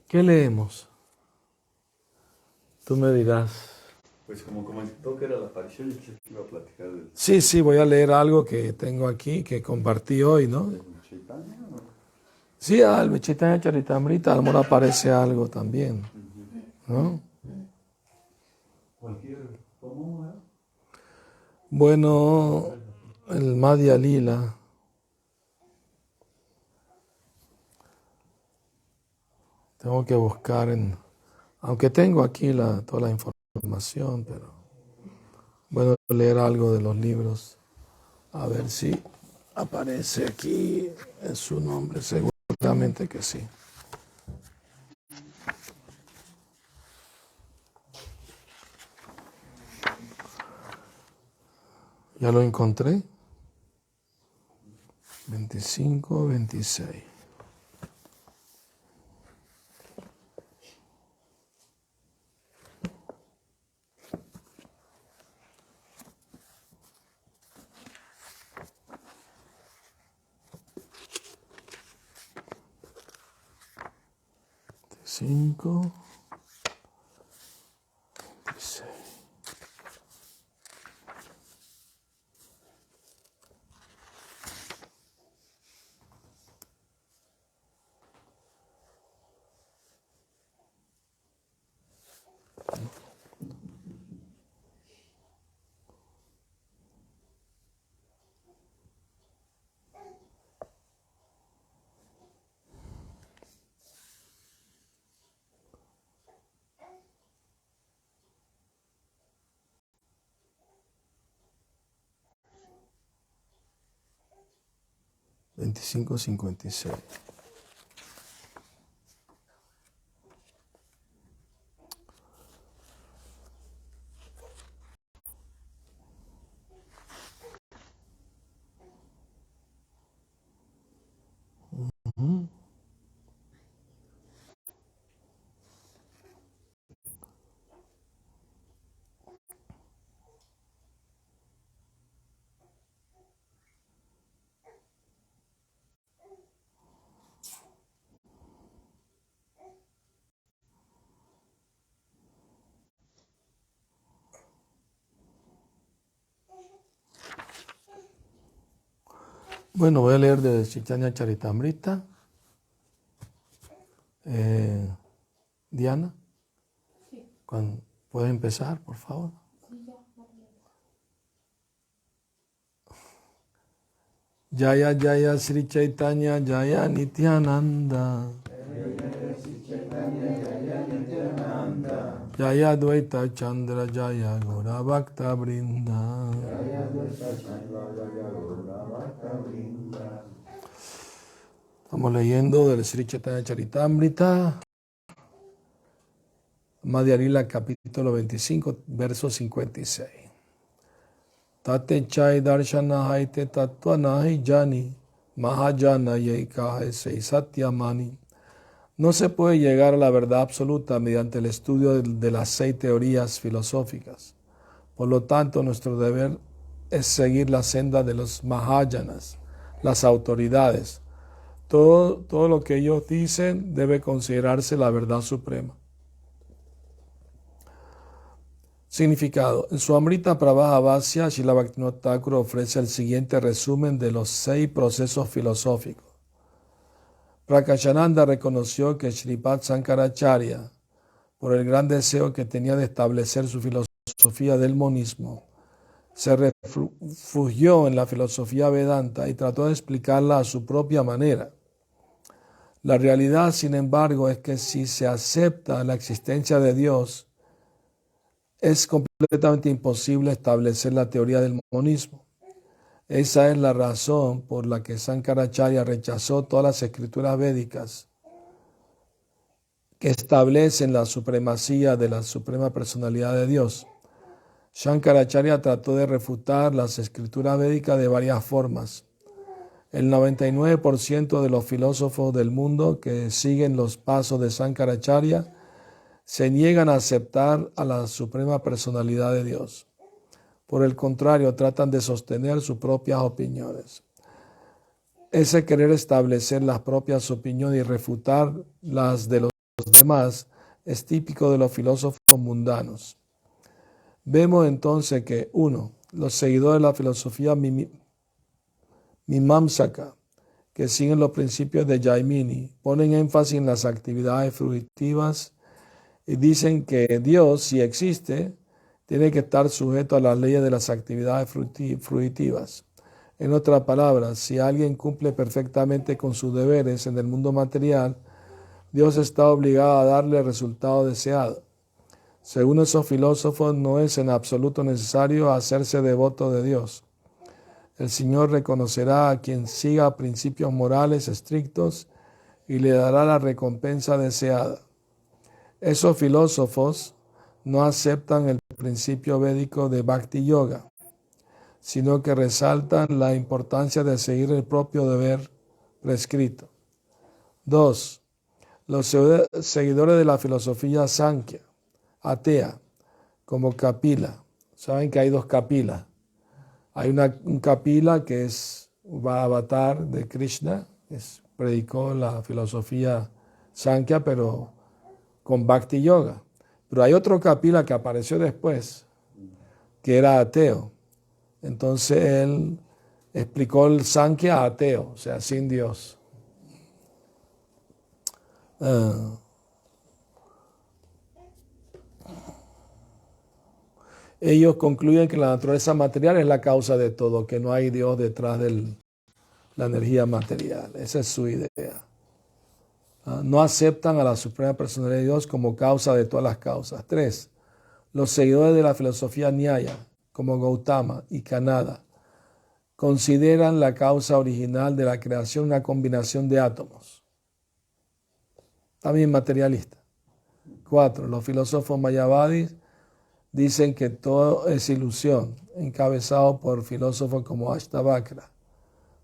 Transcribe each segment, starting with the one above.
¿Qué leemos? Tú me dirás. Pues como comentó que era la aparición, yo pensé que iba a platicar del Sí, voy a leer algo que tengo aquí, que compartí hoy, ¿no? Chaitanya. Sí, el Chaitanya Charitamrita, a lo mejor aparece algo también, ¿no? Cualquier, ¿cómo era? Bueno, el Madhya Lila. Tengo que buscar aunque tengo aquí toda la información, pero bueno, leer algo de los libros, a ver si aparece aquí en su nombre, seguramente que sí. Ya lo encontré. 25, 26. Cinco, 26. Veinticinco, 56. Bueno, voy a leer de Chaitanya Charitamrita. Diana, ¿puedes empezar, por favor? Jaya Jaya Sri Chaitanya Jaya Nityananda Jaya Dvaita Chandra Jaya Gaura Bhakta Vrinda. Estamos leyendo del Sri Chaitanya Charitamrita, Madhya Lila, capítulo 25, verso 56. Tate chai darshana haite tattva nahi jani mahajana yeika sei satyamani. No se puede llegar a la verdad absoluta mediante el estudio de las 6 teorías filosóficas. Por lo tanto, nuestro deber es seguir la senda de los Mahayanas, las autoridades. Todo lo que ellos dicen debe considerarse la verdad suprema. Significado. En su Amrita Pravaha Bhasya, Srila Bhaktivinoda Thakur ofrece el siguiente resumen de los 6 procesos filosóficos. Prakashananda reconoció que Sripad Sankaracharya, por el gran deseo que tenía de establecer su filosofía del monismo, se refugió en la filosofía Vedanta y trató de explicarla a su propia manera. La realidad, sin embargo, es que si se acepta la existencia de Dios, es completamente imposible establecer la teoría del monismo. Esa es la razón por la que Sankaracharya rechazó todas las escrituras védicas que establecen la supremacía de la suprema personalidad de Dios. Shankaracharya trató de refutar las escrituras védicas de varias formas. El 99% de los filósofos del mundo que siguen los pasos de Sankaracharya se niegan a aceptar a la suprema personalidad de Dios. Por el contrario, tratan de sostener sus propias opiniones. Ese querer establecer las propias opiniones y refutar las de los demás es típico de los filósofos mundanos. Vemos entonces que 1. Los seguidores de la filosofía Mimamsaka, que siguen los principios de Jaimini, ponen énfasis en las actividades fruitivas y dicen que Dios, si existe, tiene que estar sujeto a las leyes de las actividades fruitivas. En otras palabras, si alguien cumple perfectamente con sus deberes en el mundo material, Dios está obligado a darle el resultado deseado. Según esos filósofos, no es en absoluto necesario hacerse devoto de Dios. El Señor reconocerá a quien siga principios morales estrictos y le dará la recompensa deseada. Esos filósofos no aceptan el principio védico de Bhakti Yoga, sino que resaltan la importancia de seguir el propio deber prescrito. 2. Los seguidores de la filosofía Sankhya, atea, como Kapila. Saben que hay 2 Kapilas. Hay un Kapila que es un avatar de Krishna, predicó la filosofía Sankhya, pero con Bhakti Yoga. Pero hay otro Kapila que apareció después, que era ateo. Entonces él explicó el Sankhya ateo, o sea, sin Dios. Ellos concluyen que la naturaleza material es la causa de todo, que no hay Dios detrás de la energía material. Esa es su idea. No aceptan a la Suprema Personalidad de Dios como causa de todas las causas. 3. Los seguidores de la filosofía Nyaya, como Gautama y Kanada, consideran la causa original de la creación una combinación de átomos. También materialista. 4. Los filósofos mayavadis dicen que todo es ilusión, encabezado por filósofos como Ashtavakra.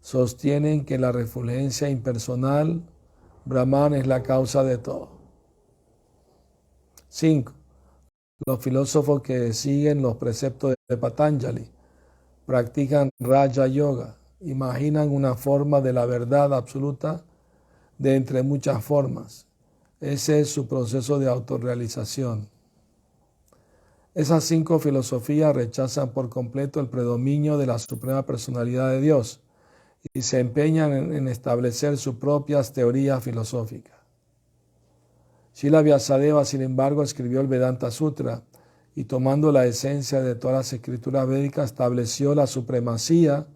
Sostienen que la refulgencia impersonal, Brahman, es la causa de todo. 5. Los filósofos que siguen los preceptos de Patanjali practican Raja Yoga, imaginan una forma de la verdad absoluta de entre muchas formas. Ese es su proceso de autorrealización. Esas 5 filosofías rechazan por completo el predominio de la Suprema Personalidad de Dios y se empeñan en establecer sus propias teorías filosóficas. Srila Vyasadeva, sin embargo, escribió el Vedanta Sutra y, tomando la esencia de todas las escrituras védicas, estableció la supremacía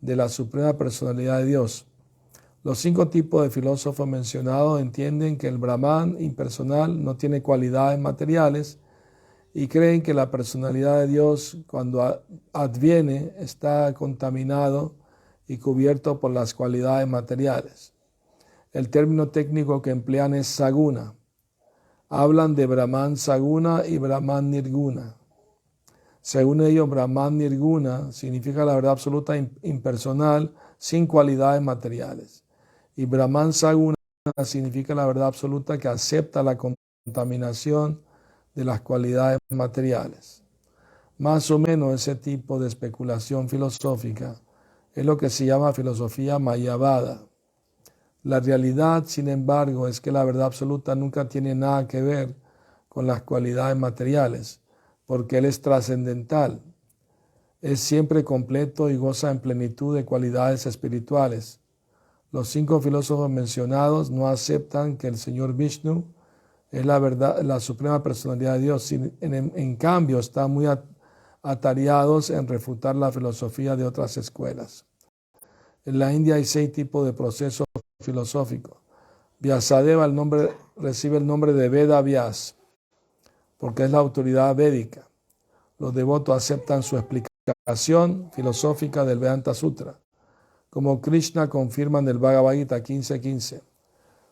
de la Suprema Personalidad de Dios. Los 5 tipos de filósofos mencionados entienden que el Brahman impersonal no tiene cualidades materiales y creen que la personalidad de Dios, cuando adviene, está contaminado y cubierto por las cualidades materiales. El término técnico que emplean es Saguna. Hablan de Brahman Saguna y Brahman Nirguna. Según ellos, Brahman Nirguna significa la verdad absoluta impersonal sin cualidades materiales. Y Brahman Saguna significa la verdad absoluta que acepta la contaminación de las cualidades materiales. Más o menos ese tipo de especulación filosófica es lo que se llama filosofía mayavada. La realidad, sin embargo, es que la verdad absoluta nunca tiene nada que ver con las cualidades materiales, porque Él es trascendental. Es siempre completo y goza en plenitud de cualidades espirituales. Los 5 filósofos mencionados no aceptan que el Señor Vishnu es la verdad, la Suprema Personalidad de Dios. En cambio, están muy atareados en refutar la filosofía de otras escuelas. En la India hay 6 tipos de procesos filosóficos. Vyasadeva recibe el nombre de Veda Vyas, porque es la autoridad védica. Los devotos aceptan su explicación filosófica del Vedanta Sutra, como Krishna confirma en el Bhagavad Gita 15:15.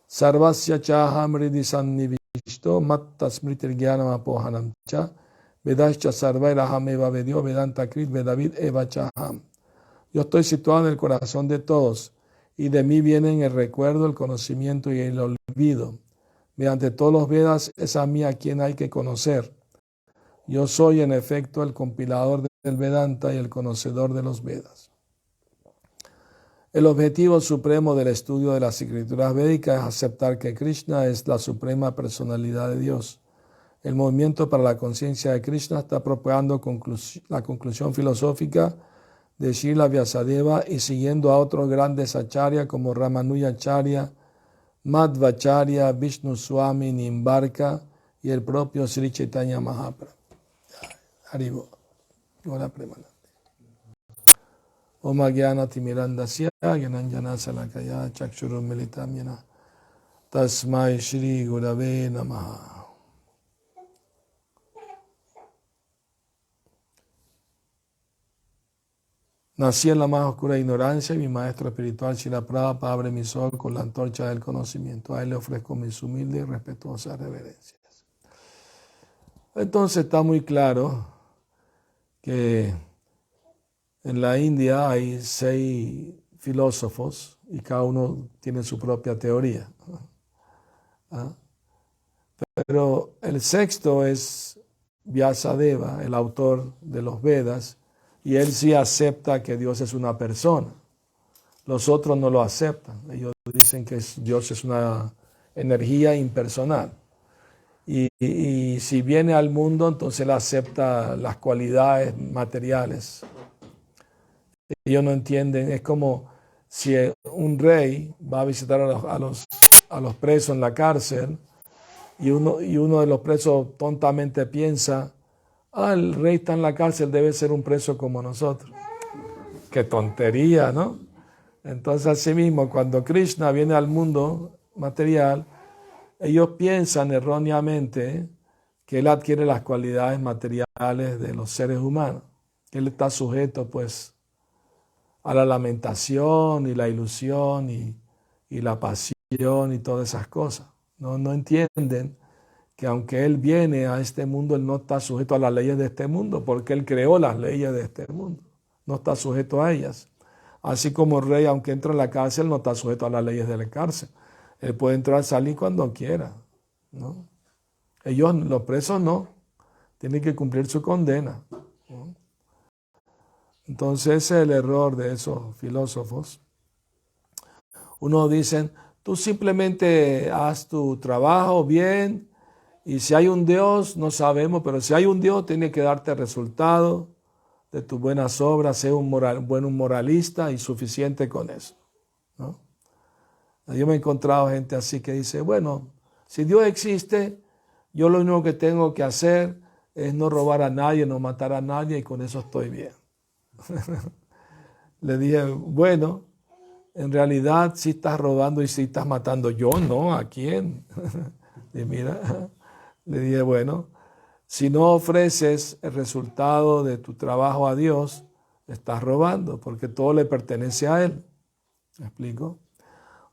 Sarvasya chaham hridi sannivishto matta smritir jnanam apohanam cha vedascha sarvairaham eva vedyo vedanta krit vedavid eva chaham. Yo estoy situado en el corazón de todos, y de mí vienen el recuerdo, el conocimiento y el olvido. Mediante todos los Vedas es a mí a quien hay que conocer. Yo soy en efecto el compilador del Vedanta y el conocedor de los Vedas. El objetivo supremo del estudio de las escrituras védicas es aceptar que Krishna es la suprema personalidad de Dios. El movimiento para la conciencia de Krishna está propagando la conclusión filosófica de Srila Vyasadeva y siguiendo a otros grandes acharyas como Ramanujacharya, Madhvacharya, Vishnu Swami, Nimbarka y el propio Sri Chaitanya Mahaprabhu. Haribo. Hola, Premanande. Om Agyana Timirandasya Gyananjana Salakaya Chakshurum Militam Yena Tasmai Shri Gurave Namaha. Nací en la más oscura ignorancia y mi maestro espiritual Srila Prabhupada abre mi sol con la antorcha del conocimiento. A él le ofrezco mis humildes y respetuosas reverencias. Entonces está muy claro que en la India hay 6 filósofos y cada uno tiene su propia teoría. Pero el sexto es Vyasadeva, el autor de los Vedas, y él sí acepta que Dios es una persona. Los otros no lo aceptan. Ellos dicen que Dios es una energía impersonal. Y si viene al mundo, entonces él acepta las cualidades materiales. Ellos no entienden. Es como si un rey va a visitar a los presos en la cárcel y uno de los presos tontamente piensa: el rey está en la cárcel, debe ser un preso como nosotros. Qué tontería, ¿no? Entonces, así mismo, cuando Krishna viene al mundo material, ellos piensan erróneamente que él adquiere las cualidades materiales de los seres humanos. Él está sujeto, pues, a la lamentación y la ilusión y la pasión y todas esas cosas. No entienden que aunque Él viene a este mundo, Él no está sujeto a las leyes de este mundo, porque Él creó las leyes de este mundo. No está sujeto a ellas. Así como el rey, aunque entra en la cárcel, no está sujeto a las leyes de la cárcel. Él puede entrar y salir cuando quiera, ¿no? Ellos, los presos, no. Tienen que cumplir su condena, ¿no? Entonces, ese es el error de esos filósofos. Unos dicen: tú simplemente haz tu trabajo bien, y si hay un Dios, no sabemos, pero si hay un Dios, tiene que darte resultado de tus buenas obras, sé un moralista y suficiente con eso, ¿no? Yo me he encontrado gente así que dice: bueno, si Dios existe, yo lo único que tengo que hacer es no robar a nadie, no matar a nadie, y con eso estoy bien. Le dije: bueno, en realidad sí estás robando y sí estás matando. Yo no, ¿a quién? Y mira, le dije: bueno, si no ofreces el resultado de tu trabajo a Dios, estás robando, porque todo le pertenece a Él. ¿Me explico?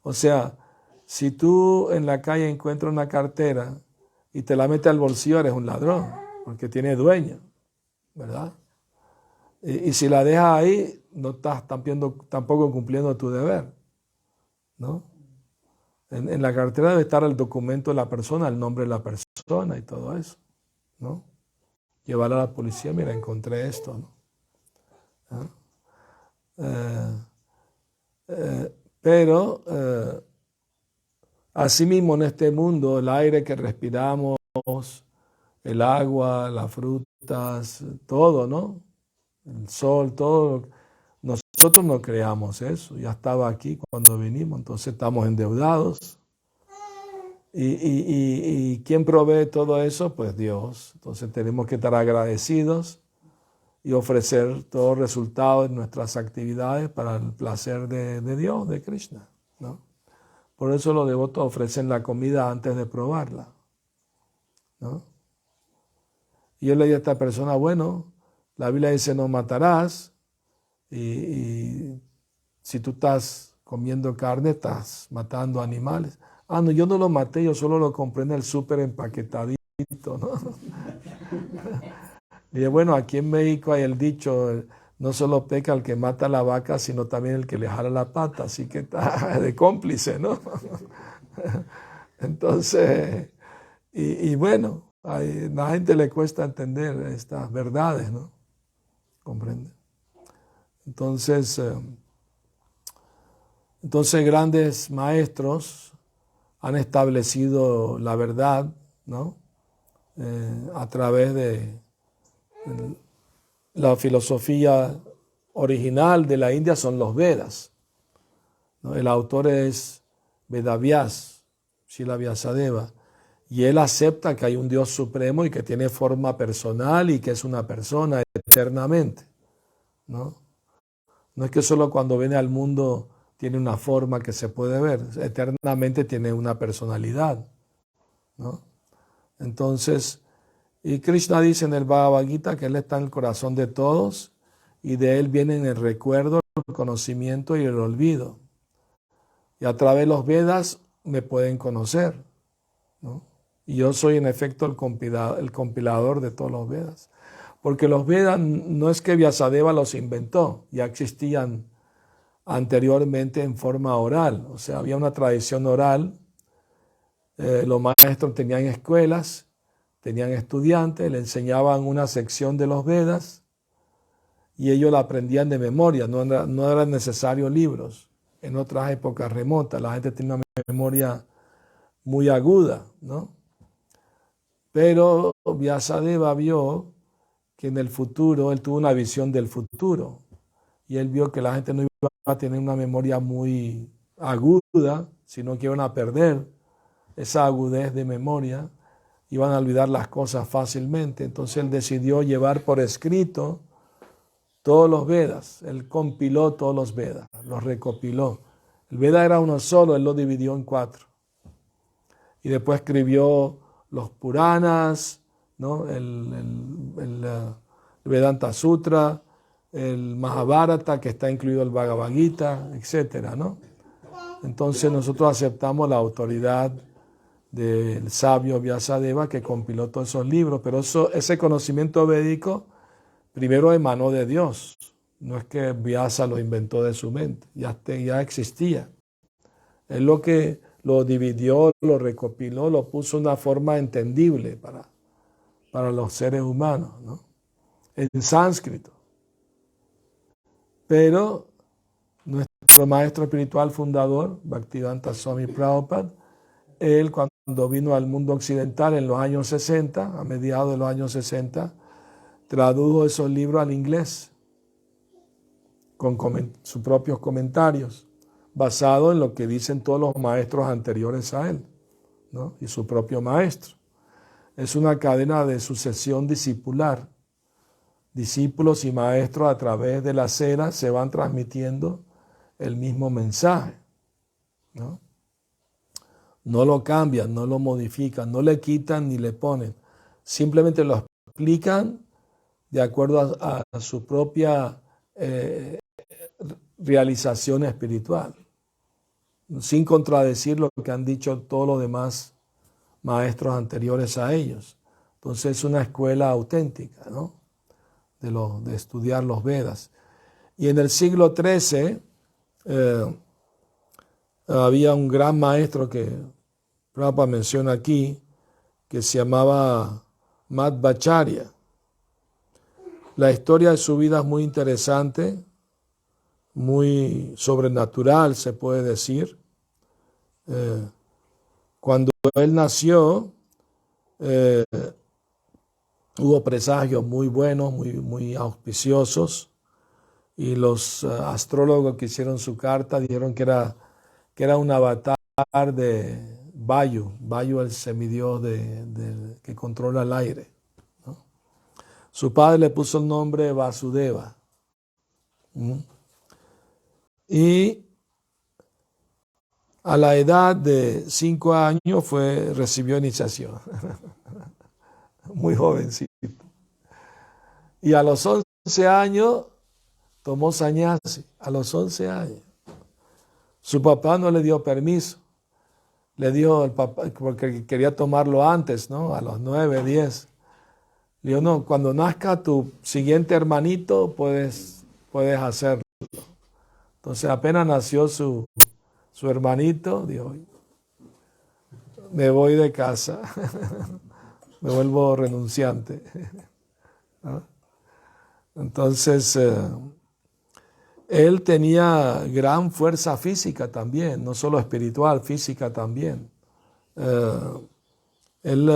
O sea, si tú en la calle encuentras una cartera y te la metes al bolsillo, eres un ladrón, porque tiene dueño, ¿verdad? Y si la dejas ahí, no estás tampoco cumpliendo tu deber, ¿no? En la cartera debe estar el documento de la persona, el nombre de la persona y todo eso, ¿no? Llevar a la policía: mira, encontré esto, ¿no? Pero asimismo, en este mundo, el aire que respiramos, el agua, las frutas, todo, ¿no? El sol, todo. Nosotros no creamos eso. Ya estaba aquí cuando vinimos, entonces estamos endeudados. ¿Y quién provee todo eso? Pues Dios. Entonces tenemos que estar agradecidos y ofrecer todo resultado de nuestras actividades para el placer de Dios, de Krishna, ¿no? Por eso los devotos ofrecen la comida antes de probarla, ¿no? Y yo le dije a esta persona: bueno, la Biblia dice no matarás, y si tú estás comiendo carne, estás matando animales. No, yo no lo maté, yo solo lo compré en el súper empaquetadito, ¿no? Y dije: bueno, aquí en México hay el dicho: no solo peca el que mata a la vaca, sino también el que le jala la pata, así que está de cómplice, ¿no? Entonces, y bueno, a la gente le cuesta entender estas verdades, ¿no? ¿Comprende? Entonces, Entonces grandes maestros han establecido la verdad, ¿no? A través de la filosofía original de la India son los Vedas, ¿no? El autor es Vedavyas, Srila Vyasadeva, y él acepta que hay un Dios supremo y que tiene forma personal y que es una persona eternamente, ¿no? No es que solo cuando viene al mundo tiene una forma que se puede ver, eternamente tiene una personalidad, ¿no? Entonces, y Krishna dice en el Bhagavad Gita que Él está en el corazón de todos y de Él vienen el recuerdo, el conocimiento y el olvido. Y a través de los Vedas me pueden conocer, ¿no? Y yo soy en efecto el compilador de todos los Vedas. Porque los Vedas no es que Vyasadeva los inventó, ya existían anteriormente en forma oral. O sea, había una tradición oral. Los maestros tenían escuelas, tenían estudiantes, le enseñaban una sección de los Vedas y ellos la aprendían de memoria, no eran necesarios libros. En otras épocas remotas la gente tenía una memoria muy aguda, ¿no? Pero Vyasadeva vio que en el futuro, él tuvo una visión del futuro y él vio que la gente no iba a tener una memoria muy aguda, sino que iban a perder esa agudez de memoria, iban a olvidar las cosas fácilmente. Entonces él decidió llevar por escrito todos los Vedas. Él compiló todos los Vedas, los recopiló. El Veda era uno solo, él lo dividió en 4. Y después escribió los Puranas, ¿no? El Vedanta Sutra, el Mahabharata, que está incluido el Bhagavad Gita, etcétera, ¿no? Entonces nosotros aceptamos la autoridad del sabio Vyasadeva que compiló todos esos libros, pero ese conocimiento védico primero emanó de Dios, no es que Vyasa lo inventó de su mente, ya existía. Él lo dividió, lo recopiló, lo puso de una forma entendible para los seres humanos, ¿no? En sánscrito. Pero nuestro maestro espiritual fundador, Bhaktivedanta Swami Prabhupada, él cuando vino al mundo occidental en los años 60, a mediados de los años 60, tradujo esos libros al inglés con sus propios comentarios, basado en lo que dicen todos los maestros anteriores a él, ¿no? Y su propio maestro. Es una cadena de sucesión discipular. Discípulos y maestros a través de las eras se van transmitiendo el mismo mensaje, ¿no? No lo cambian, no lo modifican, no le quitan ni le ponen. Simplemente lo explican de acuerdo a su propia realización espiritual, sin contradecir lo que han dicho todos los demás maestros anteriores a ellos. Entonces es una escuela auténtica, ¿no? De estudiar los Vedas. Y en el siglo XIII había un gran maestro que Prabhupada menciona aquí, que se llamaba Madhvacharya. La historia de su vida es muy interesante, muy sobrenatural, se puede decir. Cuando él nació, hubo presagios muy buenos, muy auspiciosos, y los astrólogos que hicieron su carta dijeron que era un avatar de Vayu. Vayu es el semidios que controla el aire, ¿no? Su padre le puso el nombre Vasudeva. Y a la edad de 5 años recibió iniciación. Muy jovencito. Y a los 11 años tomó sannyasi, a los 11 años. Su papá no le dio permiso. Le dijo el papá, porque quería tomarlo antes, ¿no? A los 9, 10. Le dijo, no, cuando nazca tu siguiente hermanito, puedes hacerlo. Entonces apenas nació su hermanito, dijo, me voy de casa, me vuelvo renunciante, ¿no? Entonces, él tenía gran fuerza física también, no solo espiritual, física también. Él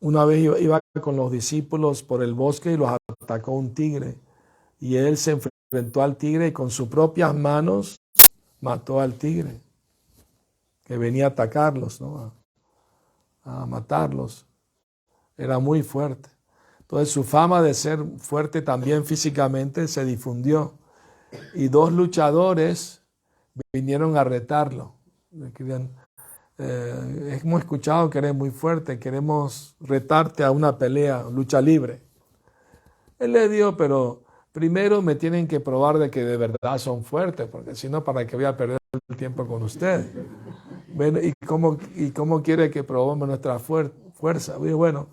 una vez iba con los discípulos por el bosque y los atacó un tigre. Y él se enfrentó al tigre y con sus propias manos mató al tigre que venía a atacarlos, ¿no? A matarlos. Era muy fuerte. Entonces su fama de ser fuerte también físicamente se difundió. Y dos luchadores vinieron a retarlo. Le querían, hemos escuchado que eres muy fuerte, queremos retarte a una pelea, lucha libre. Él le dijo, pero primero me tienen que probar de que de verdad son fuertes, porque si no, ¿para qué voy a perder el tiempo con ustedes? Bueno, ¿y cómo quiere que probemos nuestra fuerza? Bueno,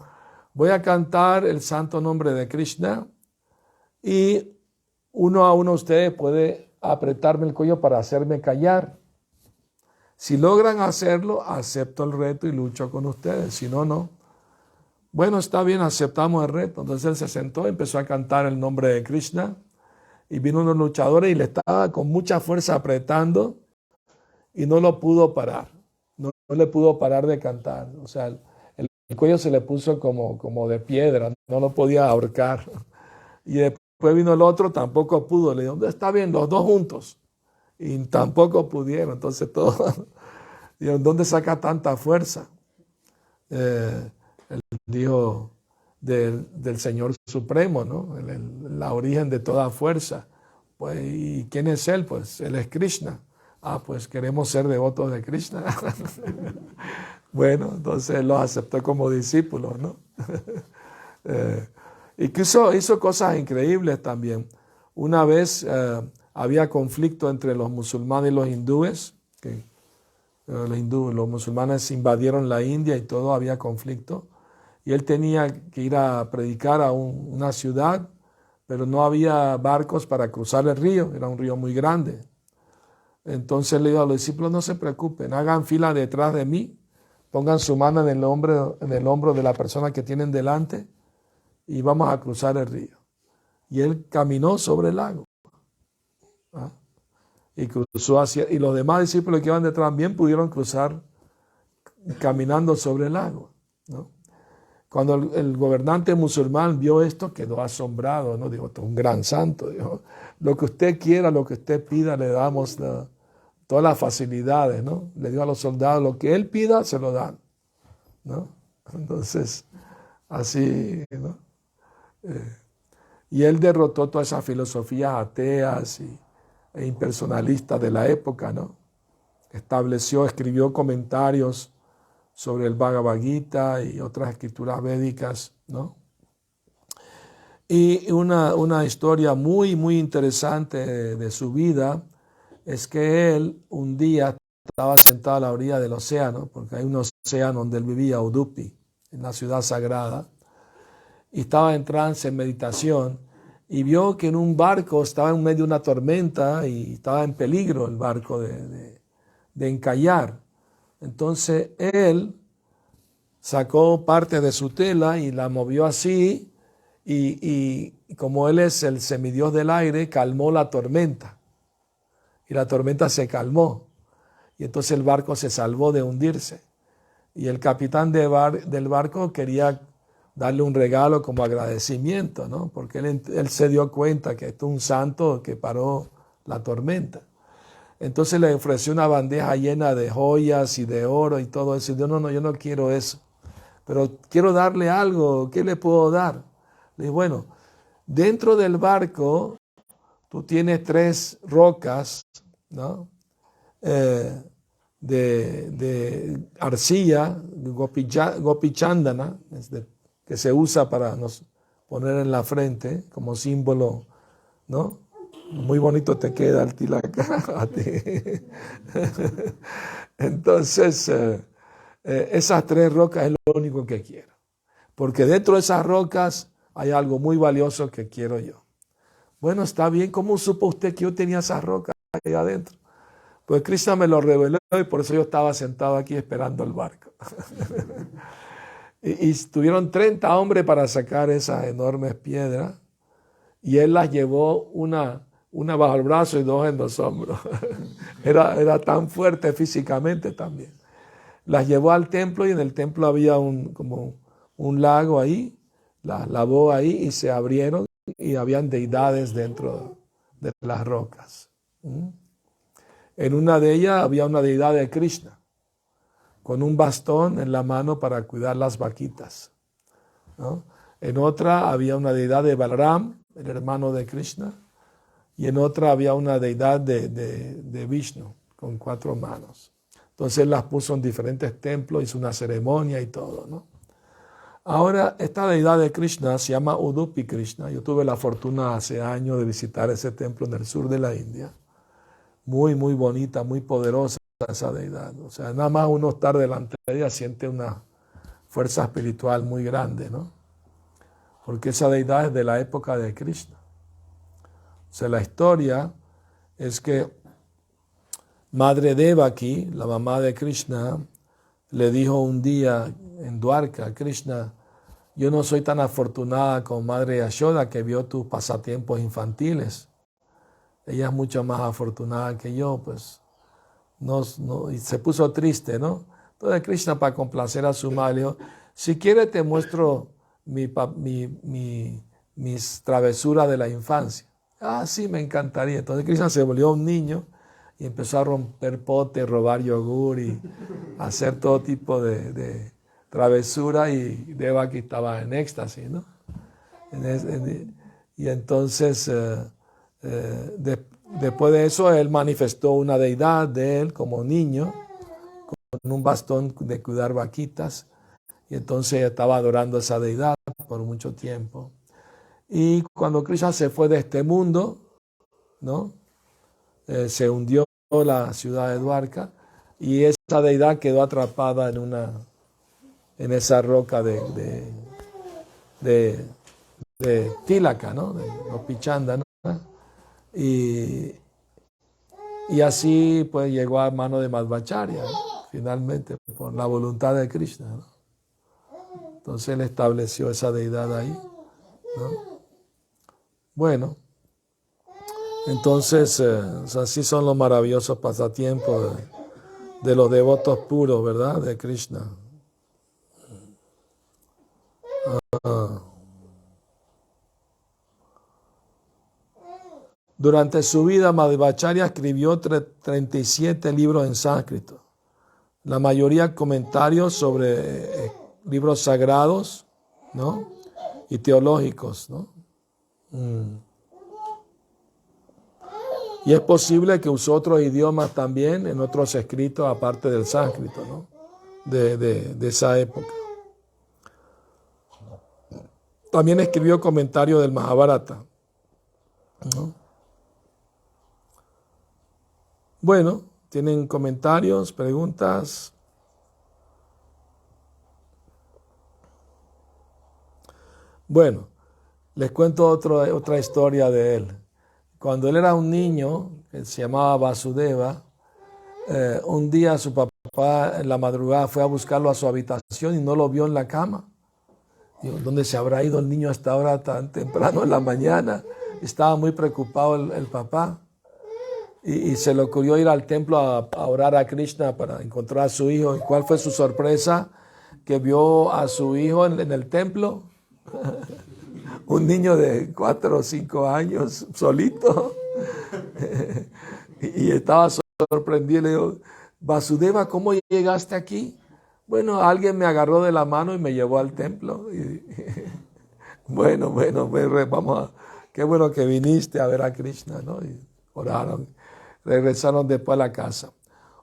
voy a cantar el santo nombre de Krishna y uno a uno ustedes puede apretarme el cuello para hacerme callar. Si logran hacerlo, acepto el reto y lucho con ustedes. Si no, no. Bueno, está bien, aceptamos el reto. Entonces él se sentó, empezó a cantar el nombre de Krishna y vino unos luchadores y le estaba con mucha fuerza apretando y no lo pudo parar. No le pudo parar de cantar. O sea, el cuello se le puso como de piedra, no lo podía ahorcar. Y después vino el otro, tampoco pudo. Le dijo, está bien, los dos juntos. Y tampoco pudieron. Entonces todo, dijo, ¿dónde saca tanta fuerza? Él dijo del Señor Supremo, ¿no? La origen de toda fuerza. Pues, ¿y quién es Él? Pues Él es Krishna. Ah, pues queremos ser devotos de Krishna. Bueno, entonces los aceptó como discípulos, ¿no? Y que hizo cosas increíbles también. Una vez había conflicto entre los musulmanes y los hindúes, que los musulmanes invadieron la India y todo, había conflicto. Y él tenía que ir a predicar a una ciudad, pero no había barcos para cruzar el río, era un río muy grande. Entonces le dijo a los discípulos, no se preocupen, hagan fila detrás de mí, pongan su mano en el hombro de la persona que tienen delante y vamos a cruzar el río. Y él caminó sobre el lago. ¿Ah? Y cruzó y los demás discípulos que iban detrás también pudieron cruzar caminando sobre el lago, ¿no? Cuando el gobernante musulmán vio esto, quedó asombrado, ¿no? Dijo, un gran santo. Dijo, lo que usted quiera, lo que usted pida, le damos todas las facilidades, ¿no? Le dio a los soldados, lo que él pida, se lo dan, ¿no? Entonces, así, ¿no? Y él derrotó todas esas filosofías ateas e impersonalistas de la época, ¿no? Escribió comentarios sobre el Bhagavad Gita y otras escrituras védicas, ¿no? Y una historia muy, muy interesante de su vida es que él un día estaba sentado a la orilla del océano, porque hay un océano donde él vivía, Udupi, en la ciudad sagrada, y estaba en trance, en meditación, y vio que en un barco estaba en medio de una tormenta y estaba en peligro el barco de encallar. Entonces él sacó parte de su tela y la movió así y como él es el semidios del aire, calmó la tormenta. Y la tormenta se calmó. Y entonces el barco se salvó de hundirse. Y el capitán del barco quería darle un regalo como agradecimiento, ¿no? Porque él se dio cuenta que esto es un santo que paró la tormenta. Entonces le ofreció una bandeja llena de joyas y de oro y todo eso. Y dijo, no, yo no quiero eso. Pero quiero darle algo. ¿Qué le puedo dar? Le dije, bueno, dentro del barco tú tienes 3 rocas, ¿no? De arcilla, gopichandana, que se usa para poner en la frente como símbolo, ¿no? Muy bonito te queda el tilaka a ti. Entonces, esas 3 rocas es lo único que quiero. Porque dentro de esas rocas hay algo muy valioso que quiero yo. Bueno, está bien. ¿Cómo supo usted que yo tenía esas rocas ahí adentro? Pues Krishna me lo reveló y por eso yo estaba sentado aquí esperando el barco. y tuvieron 30 hombres para sacar esas enormes piedras. y él las llevó una bajo el brazo y dos en los hombros. Era tan fuerte físicamente también. Las llevó al templo y en el templo había como un lago ahí, las lavó ahí y se abrieron y habían deidades dentro de las rocas. En una de ellas había una deidad de Krishna, con un bastón en la mano para cuidar las vaquitas, ¿no? En otra había una deidad de Balaram, el hermano de Krishna, y en otra había una deidad de Vishnu, con 4 manos. Entonces él las puso en diferentes templos, hizo una ceremonia y todo, ¿no? Ahora, esta deidad de Krishna se llama Udupi Krishna. Yo tuve la fortuna hace años de visitar ese templo en el sur de la India. Muy, muy bonita, muy poderosa esa deidad. O sea, nada más uno estar delante de ella siente una fuerza espiritual muy grande, ¿no? Porque esa deidad es de la época de Krishna. O sea, la historia es que Madre Devaki, la mamá de Krishna, le dijo un día en Dwarka a Krishna: yo no soy tan afortunada como Madre Yashoda, que vio tus pasatiempos infantiles. Ella es mucho más afortunada que yo, pues. Y se puso triste, ¿no? Entonces Krishna, para complacer a su madre, dijo: si quieres te muestro mis travesuras de la infancia. Ah, sí, me encantaría. Entonces Krishna se volvió un niño y empezó a romper potes, robar yogur y hacer todo tipo de travesura, y Devaki estaba en éxtasis, ¿no? Y entonces, después de eso, él manifestó una deidad de él como niño, con un bastón de cuidar vaquitas, y entonces estaba adorando a esa deidad por mucho tiempo. Y cuando Krishna se fue de este mundo, ¿no? Se hundió la ciudad de Dwarka y esa deidad quedó atrapada en esa roca de Tilaka, ¿no? De los Pichanda, ¿no? Y así pues llegó a mano de Madhvacharya, ¿no? Finalmente, por la voluntad de Krishna, ¿no? Entonces él estableció esa deidad ahí, ¿no? Bueno, entonces así son los maravillosos pasatiempos de los devotos puros, ¿verdad? De Krishna. Durante su vida, Madhvacharya escribió 37 libros en sánscrito, la mayoría comentarios sobre libros sagrados, ¿no? Y teológicos, ¿no? Y es posible que usó otros idiomas también en otros escritos aparte del sánscrito, ¿no? De esa época. También escribió comentarios del Mahabharata, ¿no? Bueno, ¿tienen comentarios, preguntas? Bueno, les cuento otra historia de él. Cuando él era un niño, que se llamaba Vasudeva, un día su papá en la madrugada fue a buscarlo a su habitación y no lo vio en la cama. Digo, ¿dónde se habrá ido el niño hasta ahora tan temprano en la mañana? Estaba muy preocupado el papá. Y se le ocurrió ir al templo a orar a Krishna para encontrar a su hijo. ¿Y cuál fue su sorpresa? Que vio a su hijo en el templo. Un niño de 4 o 5 años, solito. Y estaba sorprendido. Le digo: Vasudeva, ¿cómo llegaste aquí? Bueno, alguien me agarró de la mano y me llevó al templo. Y, bueno, vamos qué bueno que viniste a ver a Krishna, ¿no? Y oraron. Regresaron después a la casa.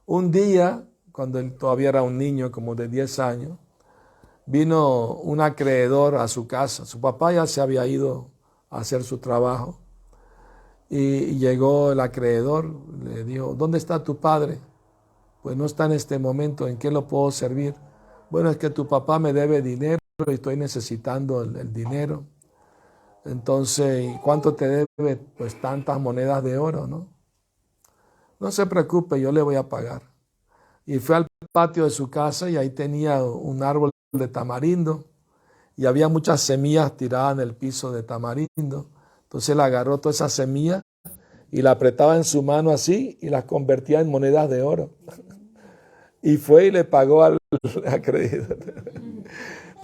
Un día, cuando él todavía era un niño, como de 10 años, vino un acreedor a su casa. Su papá ya se había ido a hacer su trabajo. Y llegó el acreedor, le dijo: ¿dónde está tu padre? Pues no está en este momento, ¿en qué lo puedo servir? Bueno, es que tu papá me debe dinero y estoy necesitando el dinero. Entonces, ¿cuánto te debe? Pues tantas monedas de oro, ¿no? No se preocupe, yo le voy a pagar. Y fue al patio de su casa y ahí tenía un árbol de tamarindo y había muchas semillas tiradas en el piso de tamarindo. Entonces él agarró todas esas semillas y la apretaba en su mano así y las convertía en monedas de oro. Y fue y le pagó al acreedor.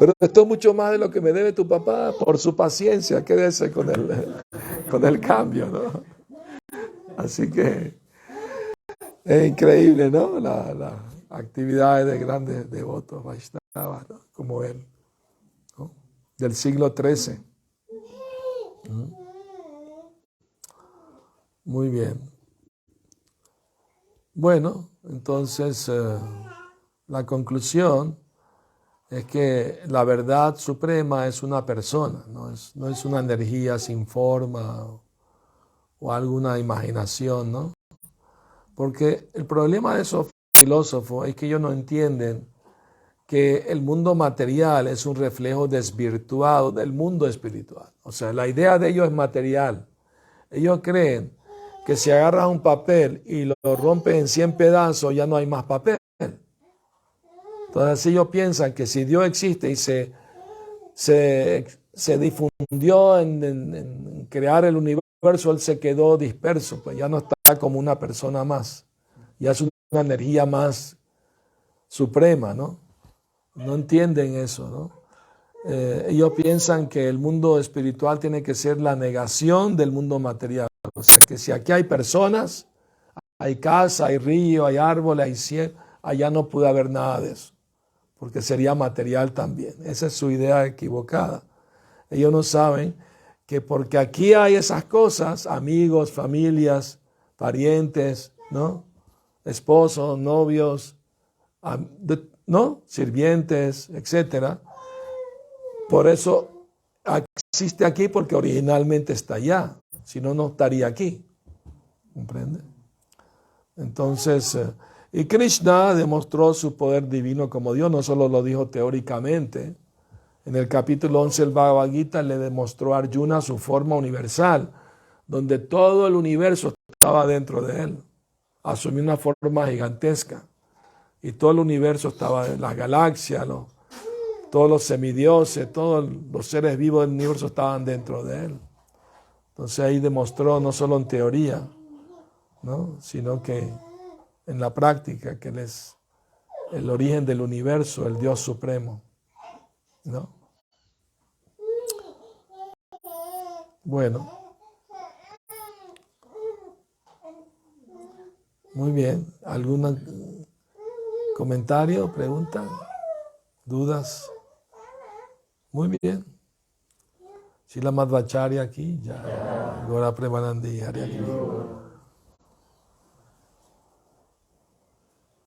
Pero esto es mucho más de lo que me debe tu papá por su paciencia. Quédese con el cambio, ¿no? Así que es increíble, ¿no? Las actividades de grandes devotos Vaishnavas, ¿no? Como él, ¿no? Del siglo XIII. Muy bien. Bueno, entonces la conclusión es que la verdad suprema es una persona, no es una energía sin forma o alguna imaginación, ¿no? Porque el problema de esos filósofos es que ellos no entienden que el mundo material es un reflejo desvirtuado del mundo espiritual. O sea, la idea de ellos es material. Ellos creen que si agarras un papel y lo rompes en 100 pedazos, ya no hay más papel. Entonces ellos piensan que si Dios existe y se difundió en crear el universo, Él se quedó disperso, pues ya no está como una persona más. Ya es una energía más suprema, ¿no? No entienden eso, ¿no? Ellos piensan que el mundo espiritual tiene que ser la negación del mundo material. O sea, que si aquí hay personas, hay casa, hay río, hay árboles, hay cielo, allá no puede haber nada de eso, porque sería material también. Esa es su idea equivocada. Ellos no saben que porque aquí hay esas cosas, amigos, familias, parientes, ¿no? Esposos, novios, ¿no? Sirvientes, etcétera. Por eso existe aquí porque originalmente está allá. Si no, no estaría aquí. ¿Comprende? Entonces, y Krishna demostró su poder divino como Dios, no solo lo dijo teóricamente. En el capítulo 11 del Bhagavad Gita le demostró a Arjuna su forma universal, donde todo el universo estaba dentro de él. Asumió una forma gigantesca. Y todo el universo estaba, las galaxias, todos los semidioses, todos los seres vivos del universo estaban dentro de él. Entonces ahí demostró, no solo en teoría, ¿no? Sino que en la práctica, que Él es el origen del universo, el Dios supremo, ¿no? Bueno, muy bien. ¿Algún comentario, pregunta, dudas? Muy bien. Srila Madhvacharya aquí, ya. Gora Premanandi, Hare Krishna.